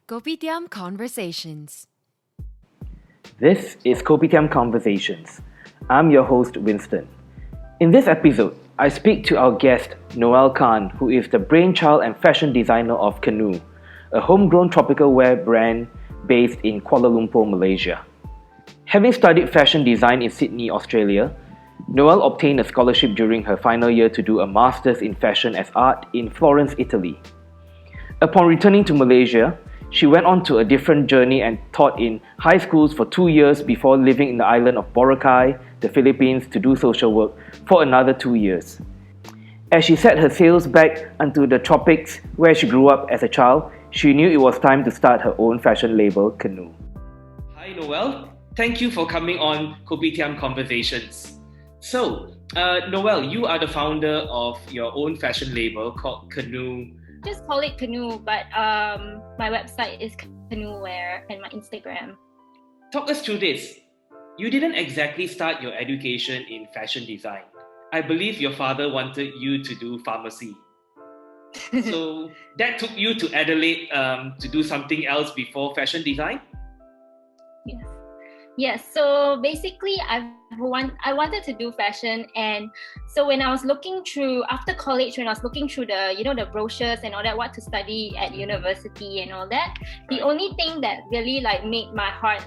Kopitiam Conversations. This is Kopitiam Conversations. I'm your host, Winston. In this episode, I speak to our guest, Noelle Kan, who is the brainchild and fashion designer of KANOE, a homegrown tropical wear brand based in Kuala Lumpur, Malaysia. Having studied fashion design in Sydney, Australia, Noelle obtained a scholarship during her final year to do a master's in fashion as art in Florence, Italy. Upon returning to Malaysia, she went on to a different journey and taught in high schools for 2 years before living in the island of Boracay, the Philippines, to do social work for another 2 years. As she set her sails back onto the tropics where she grew up as a child, she knew it was time to start her own fashion label, KANOE. Hi Noelle, thank you for coming on Kopitiam Conversations. So, Noelle, you are the founder of your own fashion label called KANOE. Just call it KANOE, but my website is kanoewear and my Instagram. Talk us through this. You didn't exactly start your education in fashion design. I believe your father wanted you to do pharmacy. So that took you to Adelaide to do something else before fashion design? Yes. So basically, I wanted to do fashion, and so when I was looking through after college, when I was looking through the brochures and all that, what to study at university and all that, the only thing that really made my heart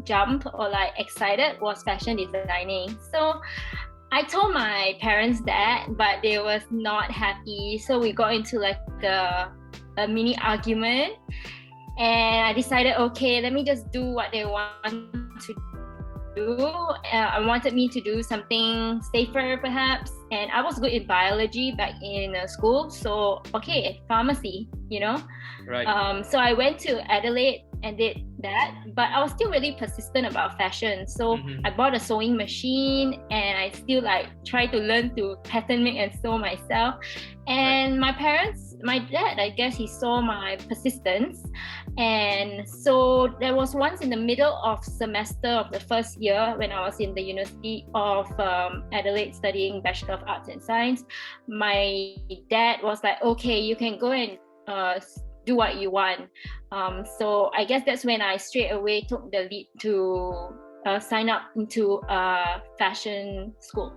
jump or excited was fashion designing. So I told my parents that, but they was not happy. So we got into a mini argument. And I decided, okay, let me just do what they want to do. I wanted me to do something safer, perhaps. And I was good in biology back in school. So, okay, pharmacy, Right. So I went to Adelaide and did that. But I was still really persistent about fashion. So I bought a sewing machine and I still try to learn to pattern make and sew myself. And my dad, I guess he saw my persistence. And so there was once in the middle of semester of the first year when I was in the University of Adelaide studying Bachelor of Arts and Science, my dad was like, okay, you can go and do what you want. So I guess that's when I straight away took the lead to sign up into a fashion school.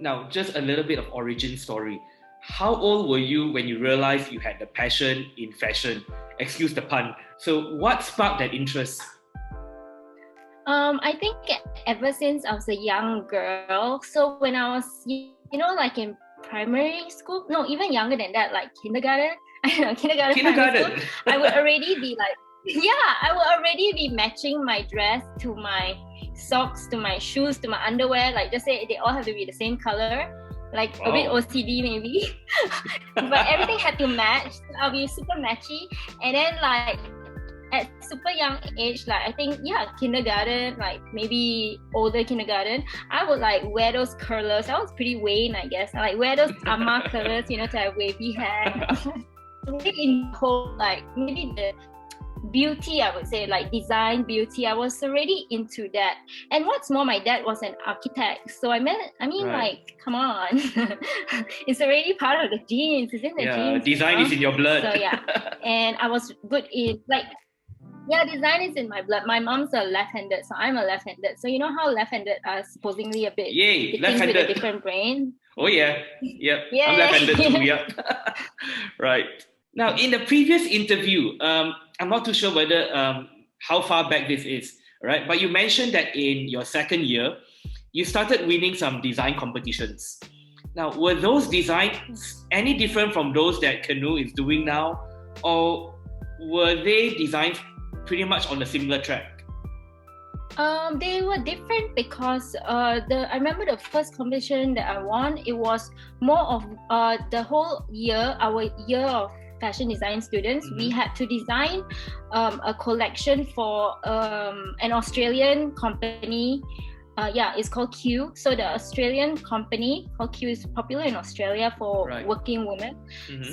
Now, just a little bit of origin story. How old were you when you realized you had the passion in fashion? Excuse the pun. So what sparked that interest? I think ever since I was a young girl. So when I was, in primary school, no, even younger than that, kindergarten, Kindergarten. School, I would already be I would already be matching my dress to my socks, to my shoes, to my underwear. Just say they all have to be the same color. A bit OCD maybe. But everything had to match. I'll be super matchy. And then at super young age, I think, kindergarten, maybe older kindergarten, I would wear those curlers. I was pretty vain, I guess. I wear those amma curlers, to have wavy hair. Really in the whole, maybe the beauty, I would say, design, beauty. I was already into that. And what's more, my dad was an architect. So Right. come on. It's already part of the genes. It's in the genes. Design is in your blood. So yeah. And I was good in design is in my blood. My mom's a left-handed, so I'm a left-handed. So you know how left-handed are supposedly a bit Yay, things with a left-handed. different brain? Oh yeah. Yep. Yeah. I'm left-handed too, yep. Right. Now, in the previous interview, I'm not too sure whether how far back this is, right? But you mentioned that in your second year, you started winning some design competitions. Now, were those designs any different from those that KANOE is doing now? Or were they designs pretty much on a similar track? They were different because I remember the first competition that I won, it was more of the whole year, our year of fashion design students, we had to design a collection for an Australian company. It's called Q. So the Australian company called Q is popular in Australia for working women.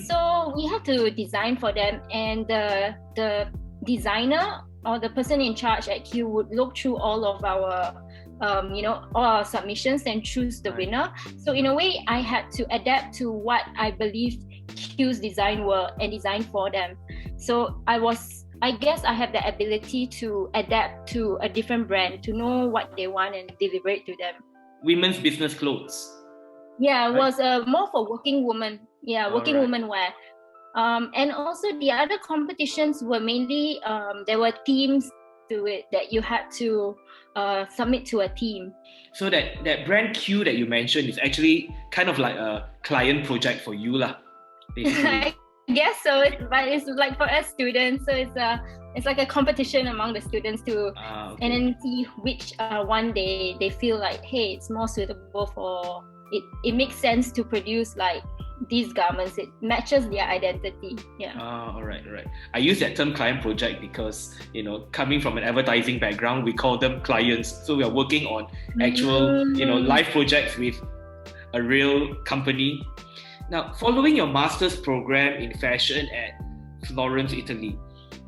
So we had to design for them, and the designer or the person in charge at Q would look through all of our all our submissions and choose the winner. So in a way, I had to adapt to what I believed Q's design were and design for them. So I was I guess I have the ability to adapt to a different brand, to know what they want and deliver it to them. Women's business clothes. Yeah, it Right. was more for working women. Yeah, working Alright. women wear. And also the other competitions were mainly there were themes to it that you had to submit to a theme. So that brand Q that you mentioned is actually kind of like a client project for you lah, basically. I guess so, but it's like for us students, so it's like a competition among the students to Okay. and then see which one they feel like, hey, it's more suitable for it. It makes sense to produce like these garments. It matches their identity. Yeah. All right. I use that term client project because, coming from an advertising background, we call them clients. So we are working on actual, live projects with a real company. Now, following your master's program in fashion at Florence, Italy,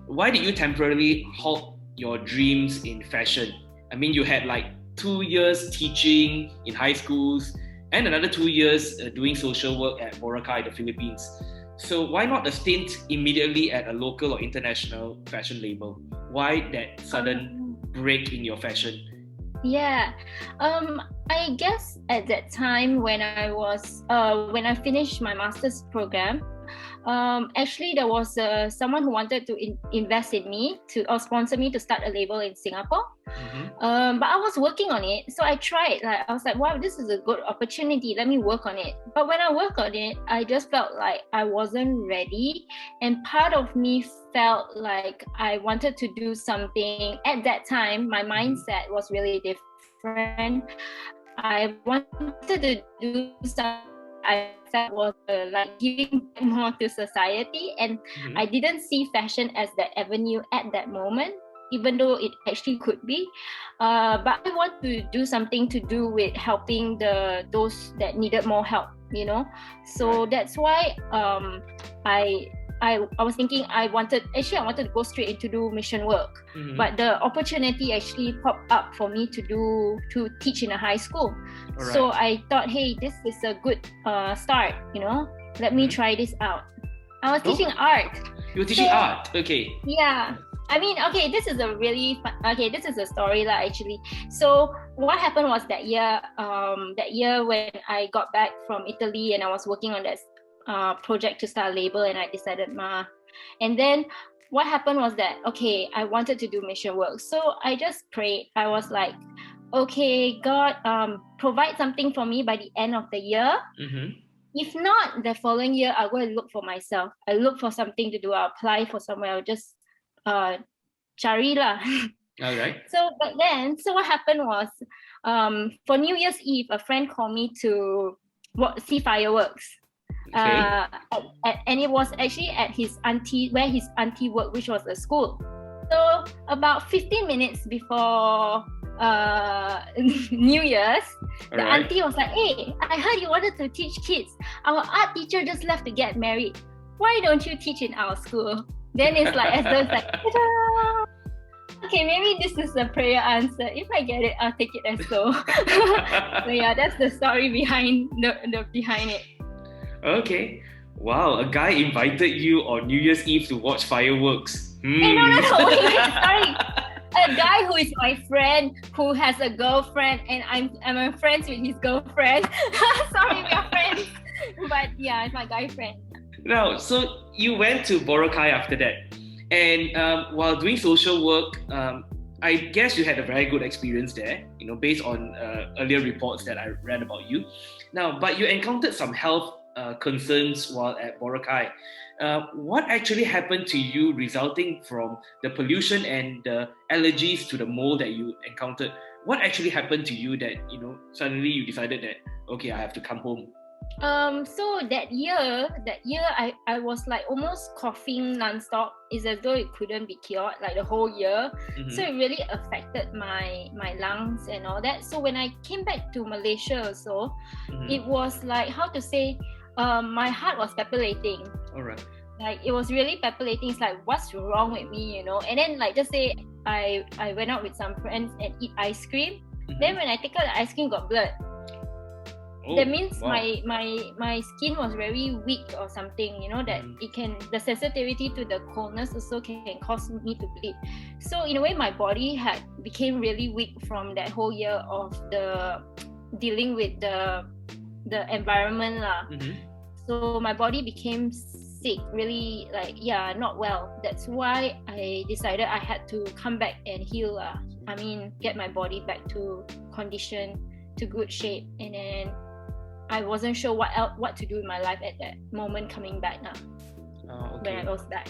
why did you temporarily halt your dreams in fashion? I mean, you had like 2 years teaching in high schools and another 2 years doing social work at Boracay, the Philippines. So why not a stint immediately at a local or international fashion label? Why that sudden break in your fashion? Yeah, I guess at that time when I finished my master's program, actually there was someone who wanted to invest in me or sponsor me to start a label in Singapore. But I was working on it, so I tried. Like I was like, wow, this is a good opportunity. Let me work on it. But when I worked on it, I just felt like I wasn't ready, and part of me felt like I wanted to do something. At that time, my mindset was really different. I wanted to do something I felt was like giving more to society, and I didn't see fashion as the avenue at that moment, even though it actually could be. But I want to do something to do with helping those that needed more help, So that's why I was thinking I wanted to go straight into do mission work, but the opportunity actually popped up for me to teach in a high school. Right. So I thought, hey, this is a good start, let me try this out. I was teaching art. You were teaching art, okay. Yeah. I mean, okay, this is a really fun, this is a story lah actually. So what happened was that year when I got back from Italy and I was working on that project to start a label, and I decided and then what happened was that, okay, I wanted to do mission work, so I just prayed. I was like, okay, God, provide something for me by the end of the year. If not, the following year I'll go and look for myself. I look for something to do. I'll apply for somewhere. I'll just cari lah. All right. So what happened was, for New Year's Eve, a friend called me to see fireworks. Okay. And it was actually at where his auntie worked, which was a school. So about 15 minutes before New Year's, the auntie was like, hey, I heard you wanted to teach kids. Our art teacher just left to get married. Why don't you teach in our school? Then it's like, as though it's like, ta-da! Okay, maybe this is a prayer answer. If I get it, I'll take it as so. So yeah, that's the story behind behind it. Okay. Wow, a guy invited you on New Year's Eve to watch fireworks. Hey, no, wait, sorry. A guy who is my friend, who has a girlfriend, and I'm friends with his girlfriend. Sorry, we are friends. But yeah, it's my guy friend. Now, so you went to Boracay after that. And while doing social work, I guess you had a very good experience there, based on earlier reports that I read about you. Now, but you encountered some health concerns while at Boracay. What actually happened to you resulting from the pollution and the allergies to the mold that you encountered? What actually happened to you that, suddenly you decided that, okay, I have to come home? So that year I was like almost coughing nonstop. It's as though it couldn't be cured like the whole year. So it really affected my lungs and all that. So when I came back to Malaysia also, it was like, how to say, my heart was palpitating. All right. Like it was really palpitating. It's like, what's wrong with me, And then like just say I went out with some friends and eat ice cream. Then when I take out the ice cream, got blood. Oh, that means wow. my skin was very weak or something, that the sensitivity to the coldness also can cause me to bleed. So in a way, my body became really weak from that whole year of the dealing with the environment lah. So my body became sick, really, not well. That's why I decided I had to come back and heal. Get my body back to condition, to good shape, and then I wasn't sure what to do in my life at that moment coming back now. Okay. When I was back.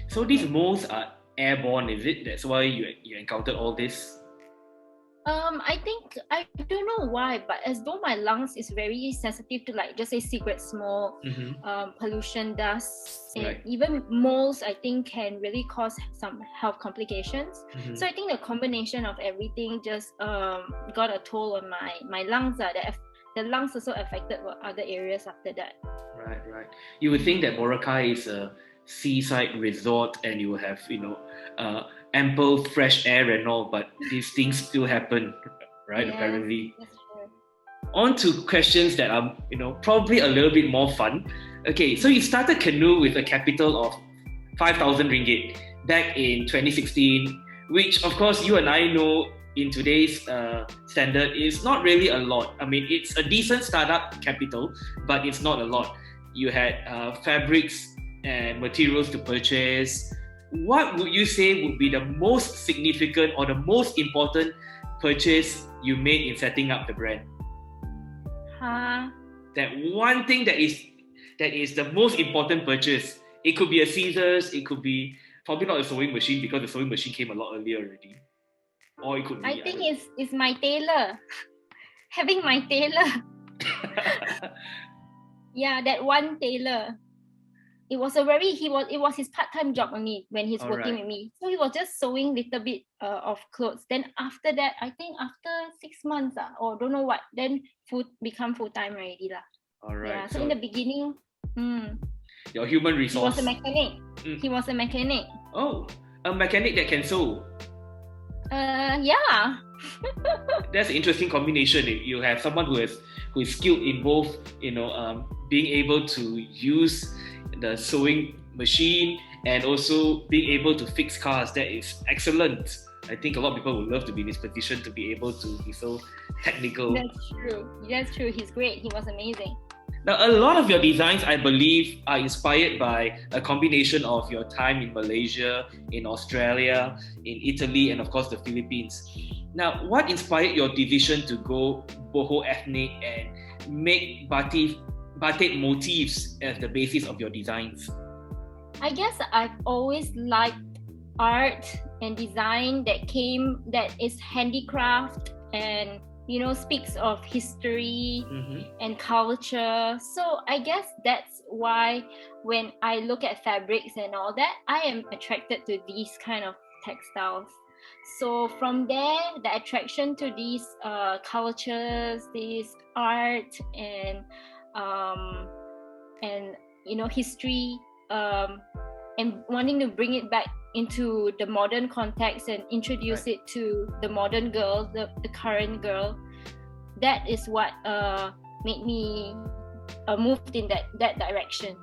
So these moles are airborne, is it? That's why you encountered all this? I think, I don't know why, but as though my lungs is very sensitive to just say cigarette smoke, pollution, dust, and even moles, I think can really cause some health complications. So I think the combination of everything just got a toll on my lungs. The lungs also affected other areas after that. Right. You would think that Boracay is a seaside resort and you will have, ample fresh air and all, but these things still happen, right? Yeah, apparently. that's true. On to questions that are, probably a little bit more fun. Okay, so you started KANOE with a capital of 5,000 ringgit back in 2016, which of course you and I know in today's standard is not really a lot. It's a decent startup capital, but it's not a lot. You had fabrics and materials to purchase. What would you say would be the most significant or the most important purchase you made in setting up the brand? That one thing that is the most important purchase. It could be a scissors, it could be probably not a sewing machine because the sewing machine came a lot earlier already. Or it could be, I think it's my tailor. Having my tailor. Yeah, that one tailor. It was it was his part-time job only when he's working with me. So he was just sewing little bit of clothes. Then after that, I think after 6 months or don't know what, then become full-time already lah. All right. Yeah. So in the beginning, your human resource. He was a mechanic. He was a mechanic. Oh, a mechanic that can sew. Yeah. That's an interesting combination. You have someone who is skilled in both, being able to use the sewing machine and also being able to fix cars. That is excellent. I think a lot of people would love to be in this position to be able to be so technical. That's true. He's great. He was amazing. Now, a lot of your designs, I believe, are inspired by a combination of your time in Malaysia, in Australia, in Italy, and of course the Philippines. Now, what inspired your decision to go boho ethnic and make batik motifs as the basis of your designs? I guess I've always liked art and design that is handicraft and speaks of history and culture. So I guess that's why when I look at fabrics and all that, I am attracted to these kind of textiles. So from there, the attraction to these cultures, this art and history, and wanting to bring it back into the modern context and introduce it to the modern girl, the current girl. That is what made me moved in that direction.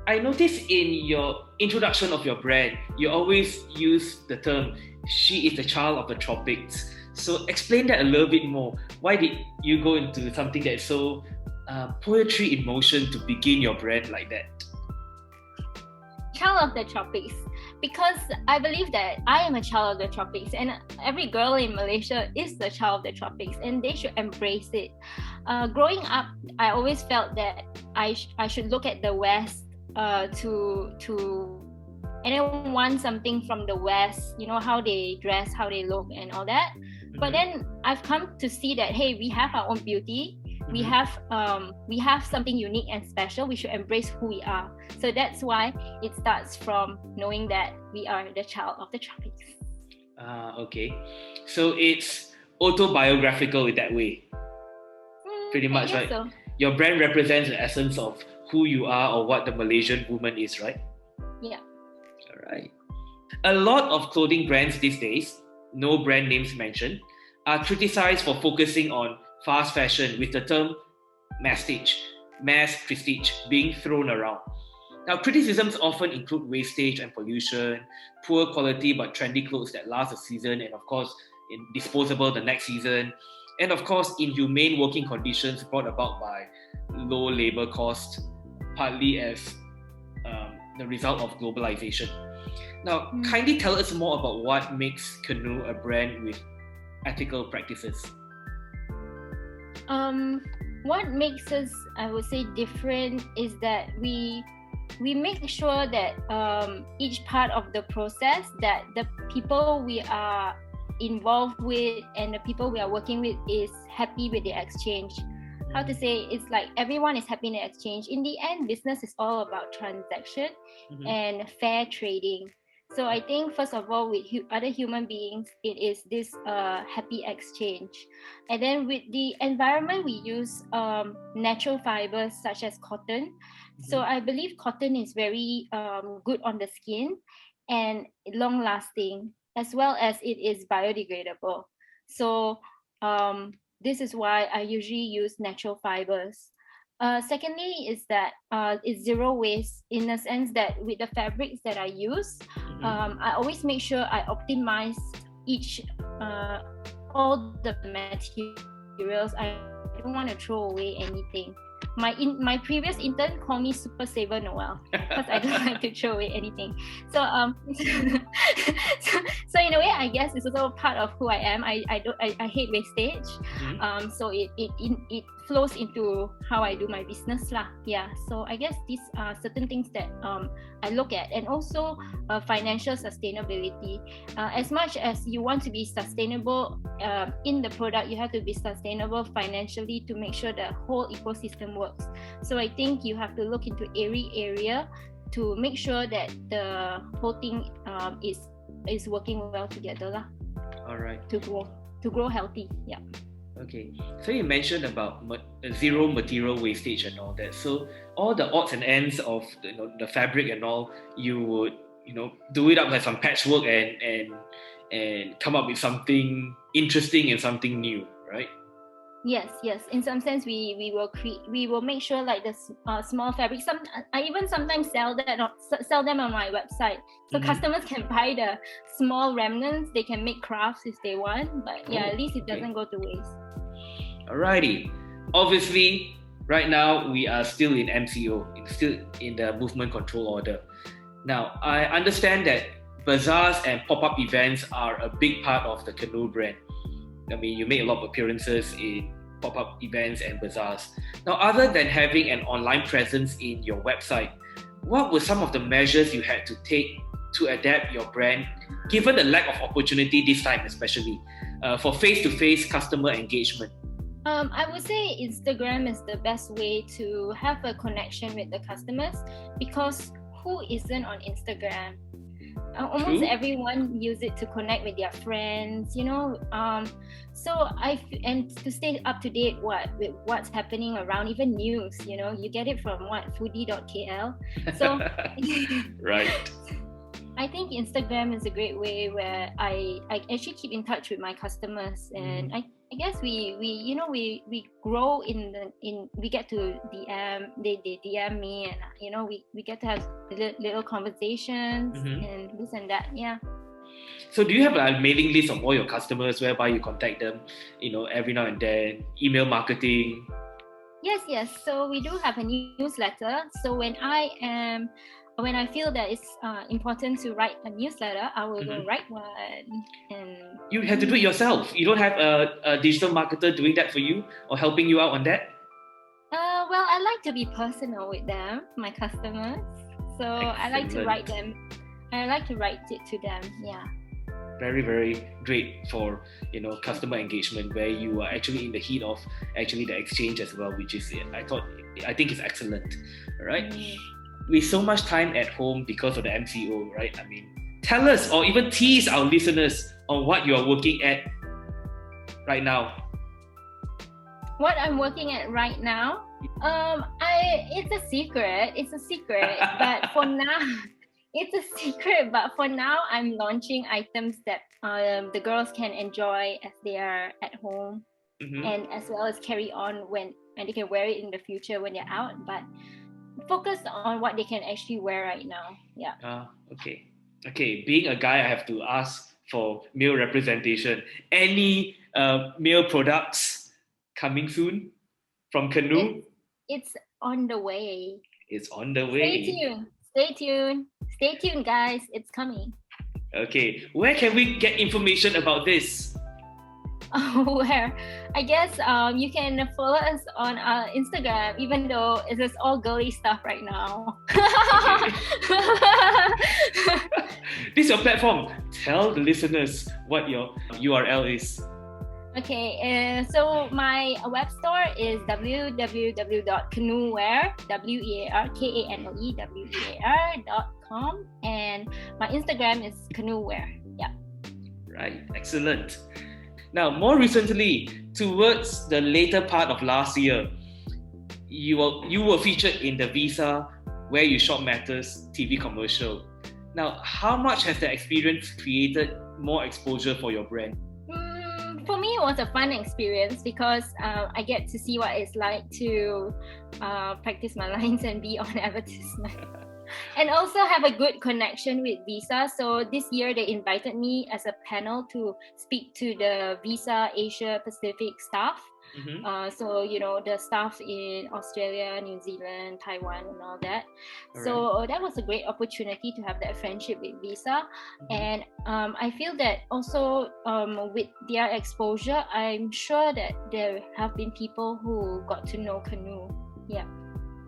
I noticed in your introduction of your brand, you always use the term, she is the child of the tropics. So explain that a little bit more. Why did you go into something that is so poetry in motion to begin your brand like that? Child of the tropics, because I believe that I am a child of the tropics, and every girl in Malaysia is the child of the tropics, and they should embrace it. Growing up, I always felt that I should look at the West to and I want something from the West, how they dress, how they look, and all that. But then I've come to see that, hey, we have our own beauty. We have something unique and special. We should embrace who we are. So that's why it starts from knowing that we are the child of the tropics. Okay. So it's autobiographical in that way. Pretty much, right? So. Your brand represents the essence of who you are or what the Malaysian woman is, right? Yeah. All right. A lot of clothing brands these days, no brand names mentioned, are criticized for focusing on fast fashion with the term mass prestige being thrown around. Now, criticisms often include wastage and pollution, poor quality but trendy clothes that last a season, and of course, disposable the next season, and of course, inhumane working conditions brought about by low labor costs, partly as the result of globalization. Now, kindly tell us more about what makes KANOE a brand with ethical practices. What makes us, I would say, different is that we make sure that each part of the process, that the people we are involved with and the people we are working with is happy with the exchange. How to say, it's like everyone is happy in the exchange. In the end, business is all about transaction and fair trading. So I think first of all, with other human beings, it is this happy exchange. And then with the environment, we use natural fibers such as cotton. So I believe cotton is very good on the skin and long lasting, as well as it is biodegradable. So this is why I usually use natural fibers. Secondly is that it's zero waste, in the sense that with the fabrics that I use, I always make sure I optimize each all the materials. I don't want to throw away anything. My previous intern called me Super Saver Noelle because I don't like to throw away anything. So so in a way, I guess it's also part of who I am. I hate wastage. So it flows into how I do my business lah. Yeah. So I guess these are certain things that I look at, and also financial sustainability. As much as you want to be sustainable in the product, you have to be sustainable financially to make sure the whole ecosystem works. So I think you have to look into every area to make sure that the whole thing is working well together lah. All right. To grow healthy. Yeah. Okay, so you mentioned about zero material wastage and all that. So all the odds and ends of the fabric and all, you would do it up like some patchwork and come up with something interesting and something new, right? Yes. In some sense, we will make sure like the small fabrics. I even sometimes sell them on my website, so customers can buy the small remnants. They can make crafts if they want, but at least it doesn't go to waste. Alrighty. Obviously, right now we are still in MCO, still in the movement control order. Now, I understand that bazaars and pop-up events are a big part of the KANOE brand. I mean, you make a lot of appearances in pop-up events and bazaars. Now, other than having an online presence in your website, what were some of the measures you had to take to adapt your brand, given the lack of opportunity this time, especially for face-to-face customer engagement? I would say Instagram is the best way to have a connection with the customers, because who isn't on Instagram? Almost everyone use it to connect with their friends, so and to stay up to date with what's happening around, even news, you get it from foodie.kl. So right. I think Instagram is a great way where I actually keep in touch with my customers, and I guess we grow we get to DM, they DM me, and we get to have little conversations and this and that. Yeah. So do you have a mailing list of all your customers whereby you contact them every now and then, email marketing? Yes, so we do have a newsletter. So when I feel that it's important to write a newsletter, I will go write one. And you have to do it yourself. You don't have a digital marketer doing that for you or helping you out on that? Well, I like to be personal with them, my customers. So excellent. I like to write them. I like to write it to them. Yeah. Very, very great for customer engagement, where you are actually in the heat of actually the exchange as well, which is I think is excellent. All right. With so much time at home because of the MCO, right? I mean, tell us or even tease our listeners on what you are working at right now. What I'm working at right now? It's a secret. But for now, it's a secret. But for now, I'm launching items that the girls can enjoy as they are at home. and as well as carry on when and they can wear it in the future when they're out, but focus on what they can actually wear right now. Yeah. Okay. Okay, being a guy, I have to ask for male representation. Any male products coming soon from KANOE? It's on the way. It's on the Stay way. tuned. Stay tuned. Stay tuned, guys. It's coming. Okay, where can we get information about this? Where I guess you can follow us on Instagram, even though it is all girly stuff right now. This is your platform. Tell the listeners what your URL is. Okay, so my web store is www.kanoewear, WEARKANOEWEAR.com, and my Instagram is kanoewear. Yeah. Right, excellent. Now, more recently, towards the later part of last year, you were featured in the Visa Where You Shop Matters TV commercial. Now, how much has the experience created more exposure for your brand? For me, it was a fun experience because I get to see what it's like to practice my lines and be on advertisement. And also have a good connection with Visa. So this year they invited me as a panel to speak to the Visa Asia Pacific staff. So, you know, the staff in Australia, New Zealand, Taiwan and all that. So that was a great opportunity to have that friendship with Visa. And I feel that also with their exposure, I'm sure that there have been people who got to know KANOE. Yeah.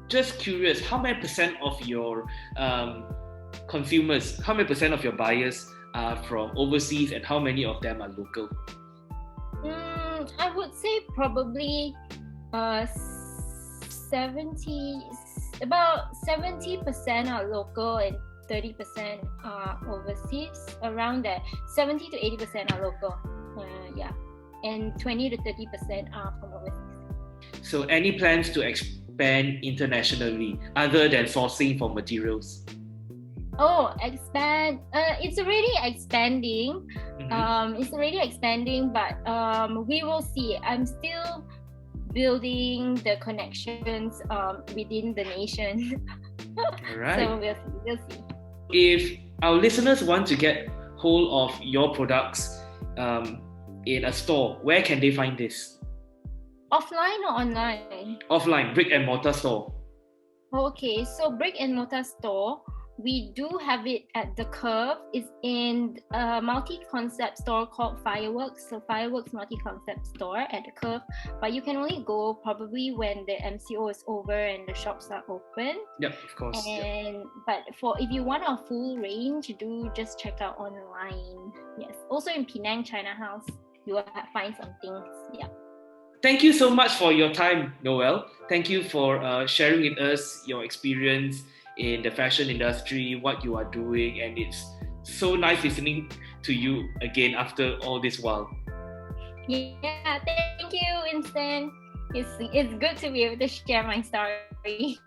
Just curious, how many percent of your consumers, how many percent of your buyers are from overseas and how many of them are local? I would say probably 70% are local and 30% are overseas. Around that, 70 to 80% are local. Yeah, and 20 to 30% are from overseas. So, any plans to expand internationally other than sourcing for materials? Expand. It's already expanding. It's already expanding, but we will see. I'm still building the connections within the nation. All right. So we'll see. If our listeners want to get hold of your products in a store, where can they find this? Offline or online? Offline, brick and mortar store. Okay, so brick and mortar store, we do have it at the Curve. It's in a multi-concept store called Fireworks. So Fireworks multi-concept store at the Curve. But you can only go probably when the MCO is over and the shops are open. Yep, of course. But if you want a full range, do just check out online. Yes. Also in Penang, China House, you will find some things. Yeah. Thank you so much for your time, Noelle. Thank you for sharing with us your experience in the fashion industry, what you are doing, and it's so nice listening to you again after all this while. Yeah, thank you, Winston. It's good to be able to share my story.